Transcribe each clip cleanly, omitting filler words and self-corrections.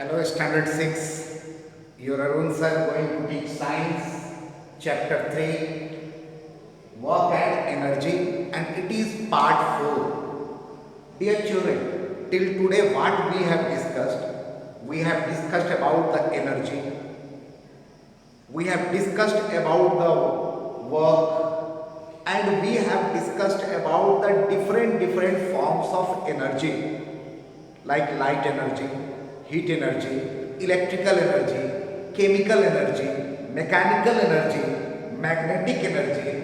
Hello, Standard 6. Your Arun sir going to teach Science, Chapter 3, Work and Energy, and it is Part 4. Dear children, till today what we have discussed about the energy, we have discussed about the work, and we have discussed about the different forms of energy like light energy, heat energy, electrical energy, chemical energy, mechanical energy, magnetic energy,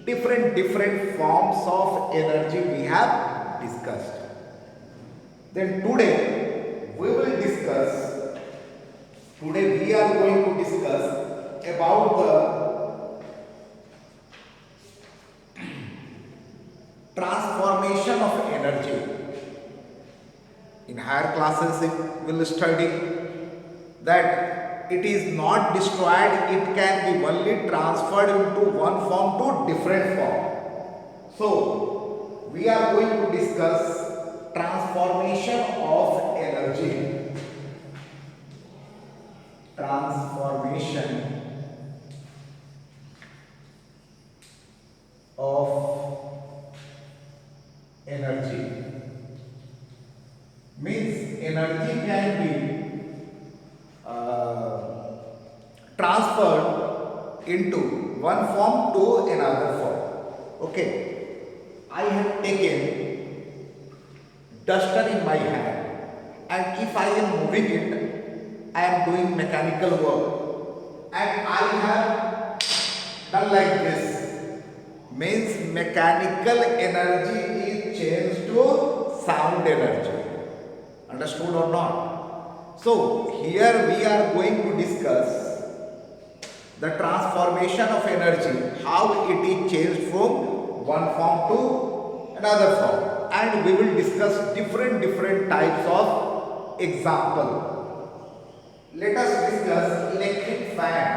different forms of energy we have discussed. Then today we are going to discuss about the transformation of energy. In higher classes we will study that it is not destroyed, it can be only transferred into one form to different form. So we are going to discuss transformation of energy. Transformation of energy means energy can be transferred into one form to another form. Okay, I have taken duster in my hand, and if I am moving it, I am doing mechanical work, and I have done like this, means mechanical energy is changed to sound energy. Understood or not? So here we are going to discuss the transformation of energy, how it is changed from one form to another form, and we will discuss different types of example. Let us discuss electric fan.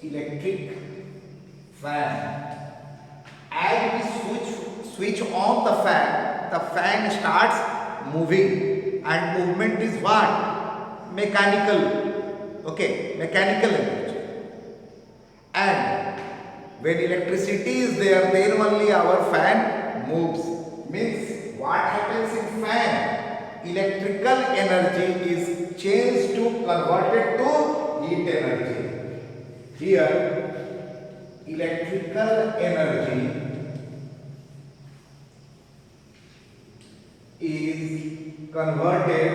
Electric fan. As we switch on the fan starts moving, and movement is what? Mechanical. Okay, mechanical energy. And when electricity is there, then only our fan moves. Means what happens in fan? Electrical energy is changed to converted to heat energy. Here, electrical energy is converted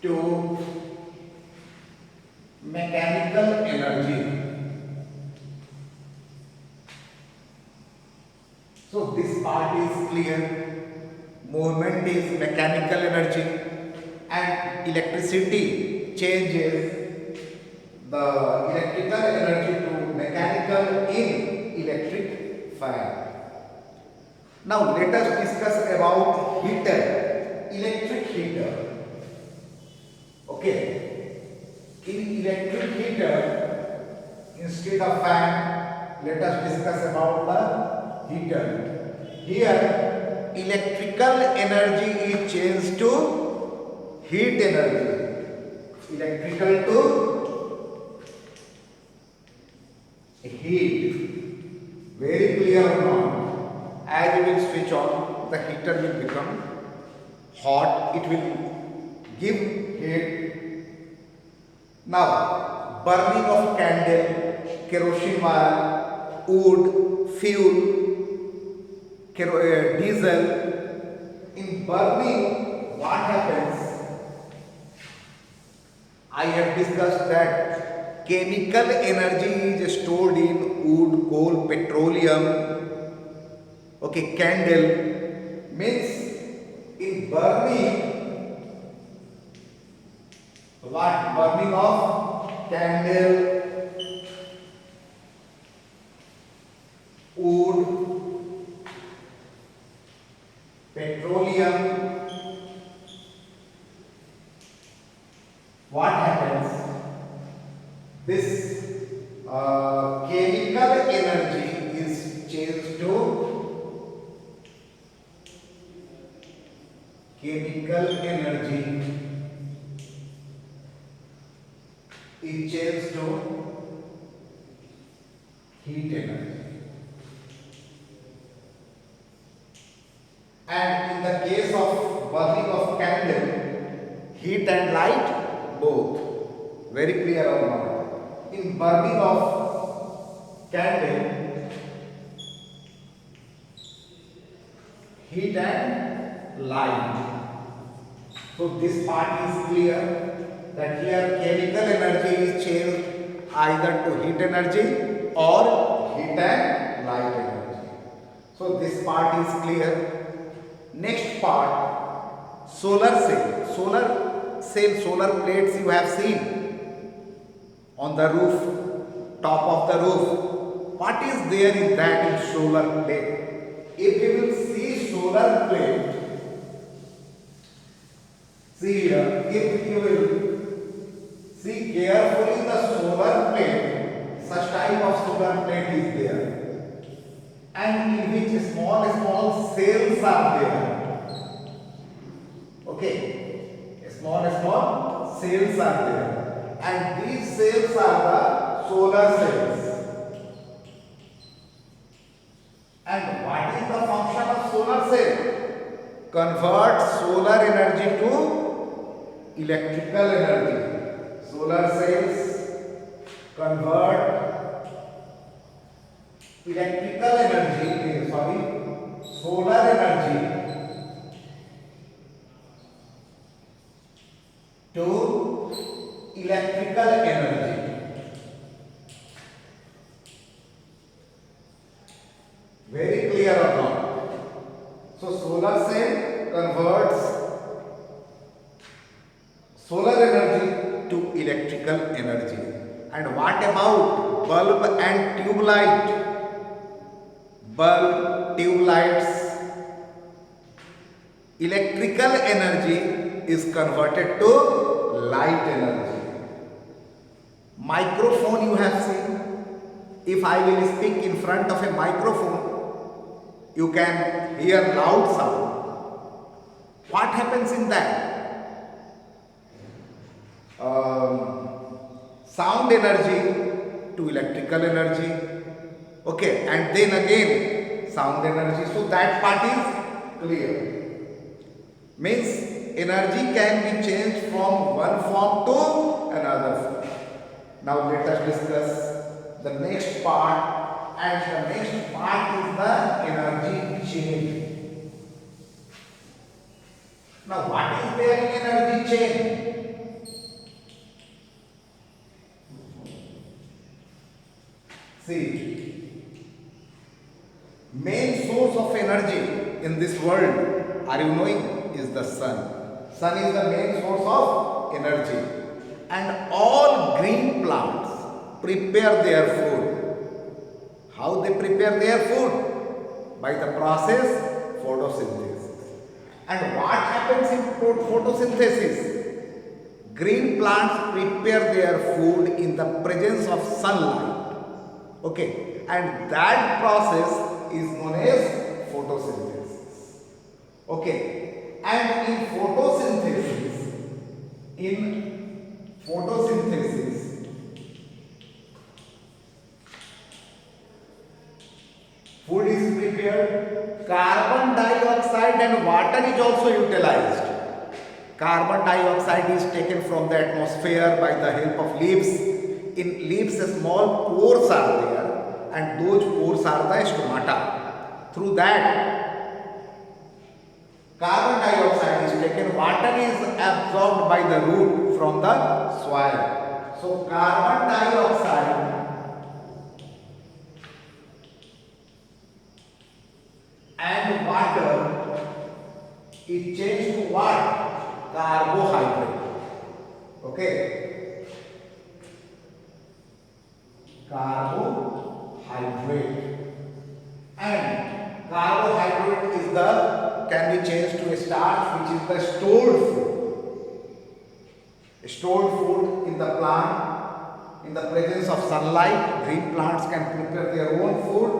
to mechanical energy. So this part is clear. Movement is mechanical energy, and electricity changes the electrical energy to mechanical in electric fan. Now let us discuss about heater, electric heater. Okay, in electric heater, instead of fan, let us discuss about the heater. Here, electrical energy is changed to heat energy. Electrical to heat. Very clear or not? As you will switch on, the heater will become hot, it will give heat. Now, burning of candle, kerosene oil, wood, fuel, diesel. In burning, what happens? I have discussed that chemical energy is stored in wood, coal, petroleum. Okay, candle means in burning, what? Burning of candle, wood, petroleum, what happens? This chemical energy is changed to chemical energy is changed to heat energy. And in the case of burning of candle, heat and light both. Very clear or not? In burning of candle, heat and light. So this part is clear that here chemical energy is changed either to heat energy or heat and light energy. So this part is clear. Next part, solar cell. Solar cell, solar plates you have seen on the roof, top of the roof. What is there in that in solar plate? If you will see solar plate, see here, if you will see carefully the solar plate, such type of solar plate is there, and in which small cells are there. Okay, small cells are there, and these cells are the solar cells. And what is the function of solar cell? Convert solar energy to electrical energy. Solar cells convert solar energy to electrical energy. Very clear or not? So solar cell converts solar energy to electrical energy. And what about bulb and tube light? Bulb, tube lights, electrical energy is converted to light energy. Microphone you have seen. If I will speak in front of a microphone, you can hear loud sound. What happens in that? Sound energy to electrical energy. Okay, and then again sound energy. So that part is clear. Means energy can be changed from one form to another form. Now let us discuss the next part, and the next part is the energy chain. Now what is there in energy chain? See, main source of energy in this world, are you knowing, is the sun. Sun is the main source of energy, and all green plants prepare their food. How they prepare their food? By the process photosynthesis. And what happens in photosynthesis? Green plants prepare their food in the presence of sunlight. Okay, and that process is known as photosynthesis. Okay, and in photosynthesis, food is prepared, carbon dioxide and water is also utilized. Carbon dioxide is taken from the atmosphere by the help of leaves. In leaves, small pores are there, and those pores are the stomata. Through that, carbon dioxide is taken, water is absorbed by the root from the soil. So carbon dioxide and water is changed to what? Carbohydrate. Okay. Carbohydrate, and carbohydrate is the can be changed to a starch, which is the stored food in the plant. In the presence of sunlight, green plants can prepare their own food,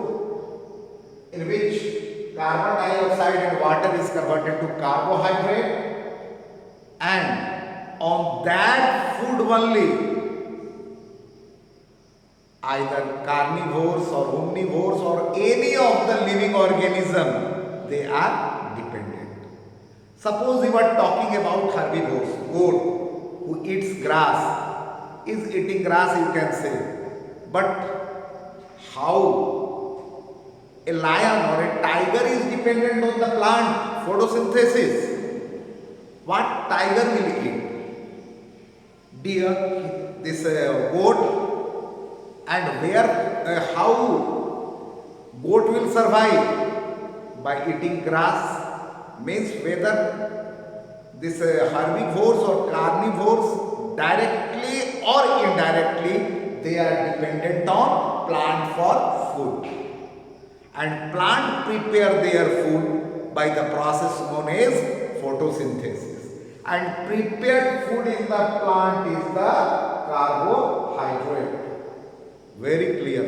in which carbon dioxide and water is converted to carbohydrate, and on that food only either carnivores or omnivores or any of the living organism, they are dependent. Suppose you are talking about herbivores, goat who eats grass, is eating grass you can say, but how a lion or a tiger is dependent on the plant photosynthesis? What tiger will eat? Deer, this goat, and where, how goat will survive? By eating grass. Means whether this herbivores or carnivores, directly or indirectly, they are dependent on plant for food. And plant prepare their food by the process known as photosynthesis. And prepared food in the plant is the carbohydrate. Very clear.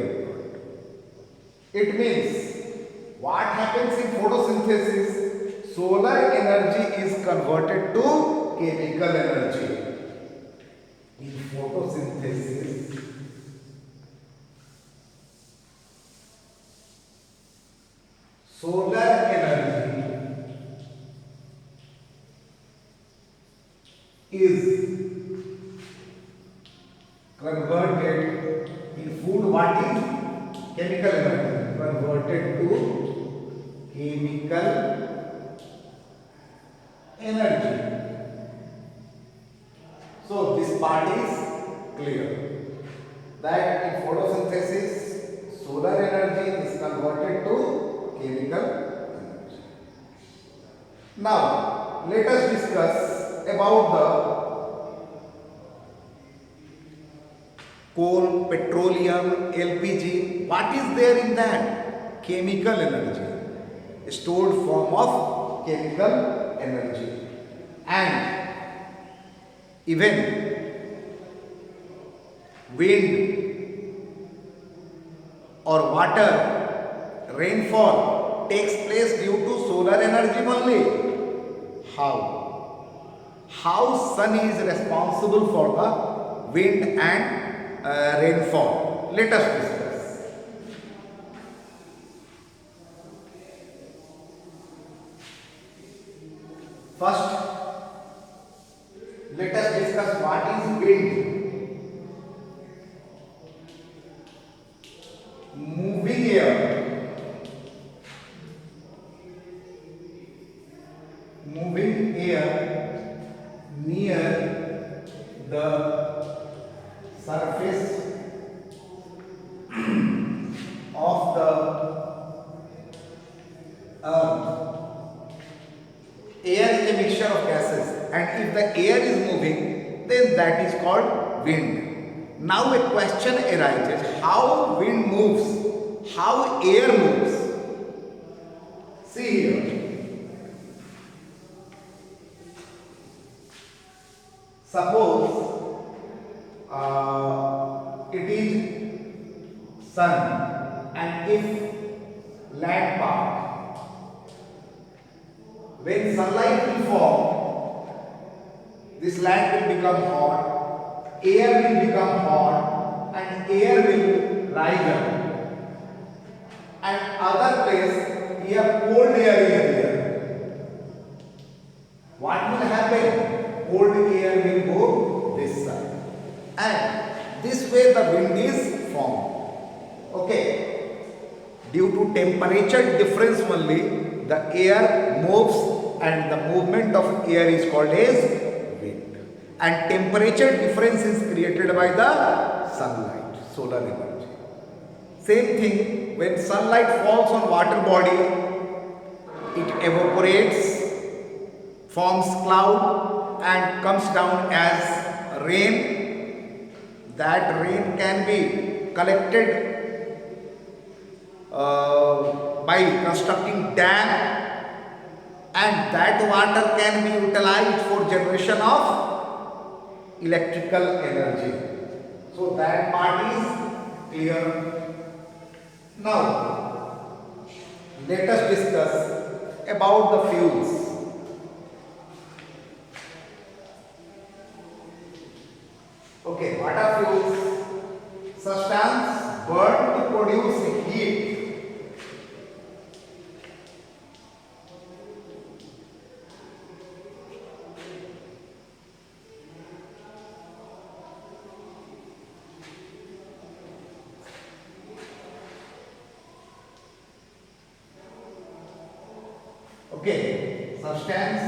It means what happens in photosynthesis? Solar energy is converted to chemical energy. In photosynthesis, solar energy is converted in food. What is chemical energy? Converted to chemical energy. So this part is clear that in photosynthesis solar energy is converted to chemical energy. Now let us discuss about the coal, petroleum, LPG. What is there in that? Chemical energy, stored form of chemical energy. And even wind or water, rainfall takes place due to solar energy only. How sun is responsible for the wind and rainfall? Let us discuss. First, let us discuss what is wind. Moving air. Moving air near the surface of the earth. Air is a mixture of gases, and if the air is moving, then that is called wind. Now a question arises, how wind moves, how air moves. See here, suppose it is sun, and if land part, when sunlight will fall, this land will become hot, air will become hot, and air will rise up. And other place, here cold air is there. What will happen? Cold air will go this side. And this way the wind is formed. Okay. Due to temperature difference only, the air moves, and the movement of air is called as wind. And temperature difference is created by the sunlight, solar energy. Same thing, when sunlight falls on water body, it evaporates, forms cloud, and comes down as rain. That rain can be collected by constructing dam, and that water can be utilized for generation of electrical energy. So that part is clear. Now let us discuss about the fuels. Okay, substance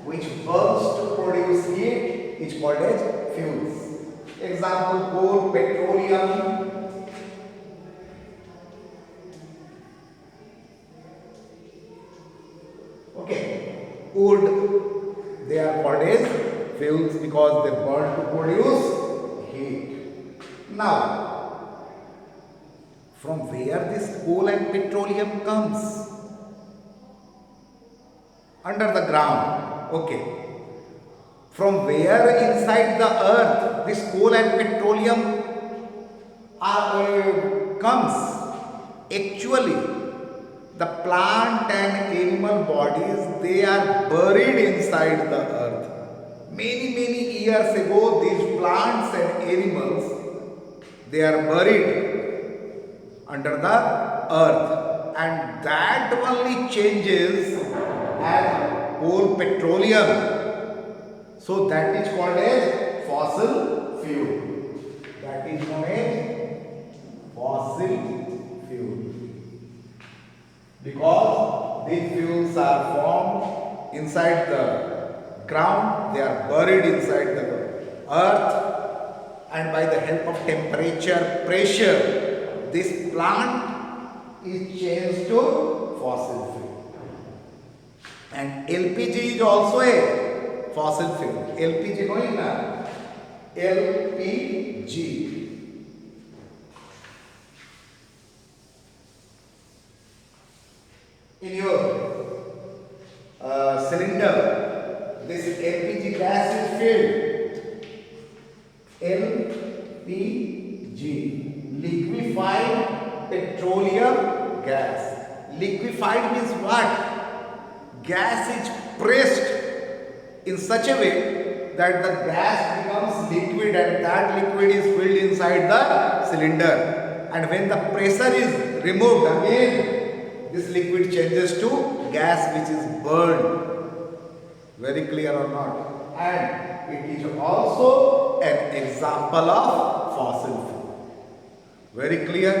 which burns to produce heat is called as fuels. Example: coal, petroleum. Okay, wood, they are called as fuels because they burn to produce heat. Now, from where this coal and petroleum comes? Under the ground. Okay. From where inside the earth this coal and petroleum comes? Actually, the plant and animal bodies, they are buried inside the earth. Many years ago, these plants and animals, they are buried under the earth, and that only changes as coal, petroleum. So that is called as fossil fuel. That is known as fossil fuel. Because these fuels are formed inside the ground, they are buried inside the earth, and by the help of temperature, pressure, this plant is changed to fossil fuel. And LPG is also a fossil fuel. LPG knowing na? LPG. In your cylinder, this LPG gas is filled. LPG, liquefied petroleum gas. Liquefied means what? Gas is pressed in such a way that the gas becomes liquid, and that liquid is filled inside the cylinder. And when the pressure is removed again, this liquid changes to gas which is burned. Very clear or not? And it is also an example of fossil fuel. Very clear?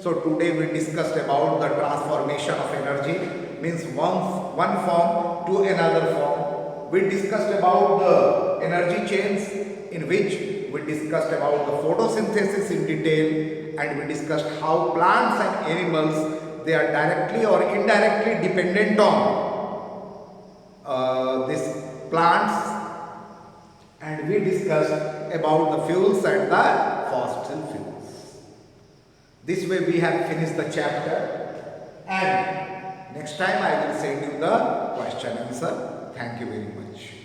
So today we discussed about the transformation of energy, means one form to another form. We discussed about the energy chains, in which we discussed about the photosynthesis in detail, and we discussed how plants and animals, they are directly or indirectly dependent on these plants, and we discussed about the fuels and the fossil fuels. This way we have finished the chapter, and next time I will send you the question answer. Thank you very much.